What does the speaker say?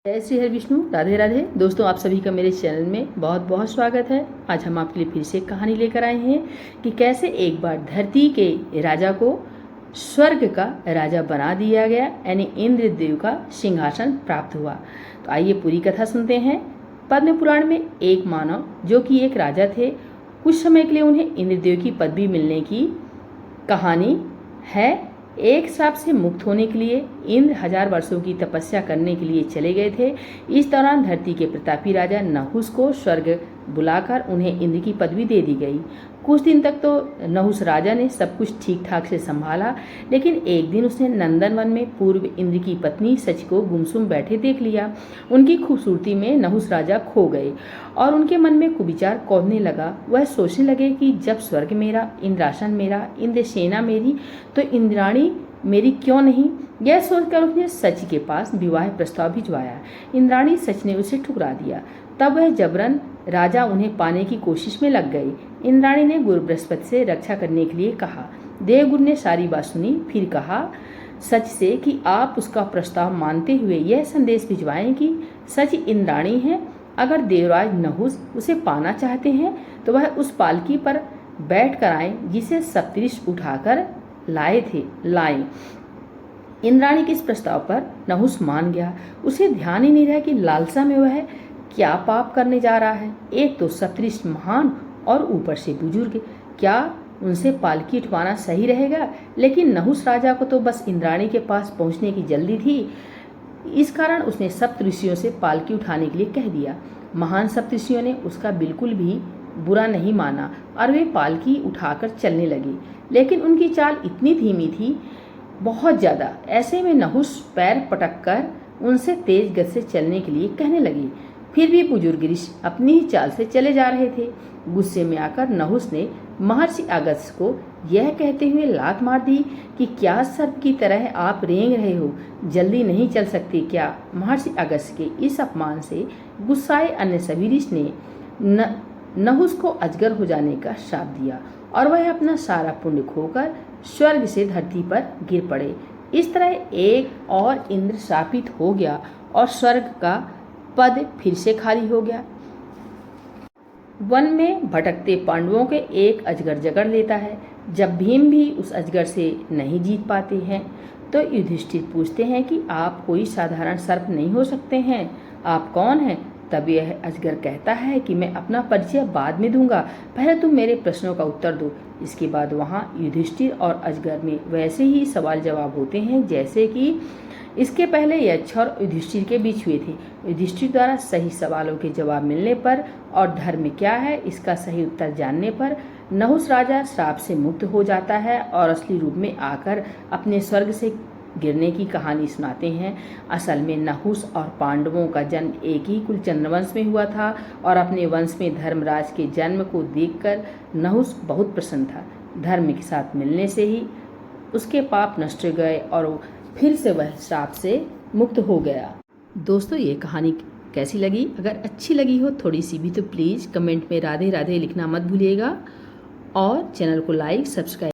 जय श्री हरि विष्णु, राधे राधे। दोस्तों, आप सभी का मेरे चैनल में बहुत बहुत स्वागत है। आज हम आपके लिए फिर से कहानी लेकर आए हैं कि कैसे एक बार धरती के राजा को स्वर्ग का राजा बना दिया गया, यानी इंद्रदेव का सिंहासन प्राप्त हुआ। तो आइए पूरी कथा सुनते हैं। पद्म पुराण में एक मानव जो कि एक राजा थे, कुछ समय के लिए उन्हें इंद्रदेव की पदवी मिलने की कहानी है। एक श्राप से मुक्त होने के लिए इंद्र 1000 वर्षों की तपस्या करने के लिए चले गए थे। इस दौरान धरती के प्रतापी राजा नहुस को स्वर्ग बुलाकर उन्हें इंद्र की पदवी दे दी गई। कुछ दिन तक तो नहुस राजा ने सब कुछ ठीक ठाक से संभाला, लेकिन एक दिन उसने नंदनवन में पूर्व इंद्र की पत्नी सच को गुमसुम बैठे देख लिया। उनकी खूबसूरती में नहुस राजा खो गए और उनके मन में कुविचार कौंधने लगा। वह सोचने लगे कि जब स्वर्ग मेरा, इंद्रासन मेरा, इंद्र सेना मेरी, तो इंद्राणी मेरी क्यों नहीं। यह सोचकर उसने सच के पास विवाह प्रस्ताव भिजवाया। इंद्राणी सच ने उसे ठुकरा दिया। तब वह जबरन राजा उन्हें पाने की कोशिश में लग गई। इंद्राणी ने गुरु बृहस्पति से रक्षा करने के लिए कहा। देवगुरु ने सारी बात सुनी, फिर कहा सच से कि आप उसका प्रस्ताव मानते हुए यह संदेश भिजवाएं कि सच इंद्राणी है। अगर देवराज नहुस उसे पाना चाहते हैं तो वह उस पालकी पर बैठ कर आए जिसे सप्तऋषि उठाकर लाए। इंद्राणी के इस प्रस्ताव पर नहुस मान गया। उसे ध्यान ही नहीं रहा कि लालसा में वह क्या पाप करने जा रहा है। एक तो सप्तऋषि महान और ऊपर से बुजुर्ग, क्या उनसे पालकी उठवाना सही रहेगा। लेकिन नहुस राजा को तो बस इंद्राणी के पास पहुंचने की जल्दी थी। इस कारण उसने सप्तऋषियों से पालकी उठाने के लिए कह दिया। महान सप्तऋषियों ने उसका बिल्कुल भी बुरा नहीं माना और वे पालकी उठाकर चलने लगी। लेकिन उनकी चाल इतनी धीमी थी, बहुत ज़्यादा। ऐसे में नहुस पैर पटक कर उनसे तेज गति से चलने के लिए कहने लगी। फिर भी बुजुर्ग ऋषि अपनी ही चाल से चले जा रहे थे। गुस्से में आकर नहुस ने महर्षि अगस्त्य को यह कहते हुए लात मार दी कि क्या सर्प की तरह आप रेंग रहे हो, जल्दी नहीं चल सकते क्या। महर्षि अगस्त्य के इस अपमान से गुस्साए अन्य सभी ऋषि ने नहुस को अजगर हो जाने का श्राप दिया और वह अपना सारा पुण्य खोकर स्वर्ग से धरती पर गिर पड़े। इस तरह एक और इंद्र शापित हो गया और स्वर्ग का पद फिर से खाली हो गया। वन में भटकते पांडवों के एक अजगर जकड़ लेता है। जब भीम भी उस अजगर से नहीं जीत पाते हैं तो युधिष्ठिर पूछते हैं कि आप कोई साधारण सर्प नहीं हो सकते हैं, आप कौन हैं। तब यह अजगर कहता है कि मैं अपना परिचय बाद में दूंगा, पहले तुम मेरे प्रश्नों का उत्तर दो। इसके बाद वहाँ युधिष्ठिर और अजगर में वैसे ही सवाल जवाब होते हैं जैसे कि इसके पहले यक्ष और युधिष्ठिर के बीच हुए थे। युधिष्ठिर द्वारा सही सवालों के जवाब मिलने पर और धर्म क्या है इसका सही उत्तर जानने पर नहुस राजा श्राप से मुक्त हो जाता है और असली रूप में आकर अपने स्वर्ग से गिरने की कहानी सुनाते हैं। असल में नहुस और पांडवों का जन्म एक ही कुल चंद्रवंश में हुआ था और अपने वंश में धर्मराज के जन्म को देखकर नहुस बहुत प्रसन्न था। धर्म के साथ मिलने से ही उसके पाप नष्ट हो गए और फिर से वह श्राप से मुक्त हो गया। दोस्तों, ये कहानी कैसी लगी? अगर अच्छी लगी हो थोड़ी सी भी तो प्लीज़ कमेंट में राधे राधे लिखना मत भूलिएगा और चैनल को लाइक सब्सक्राइब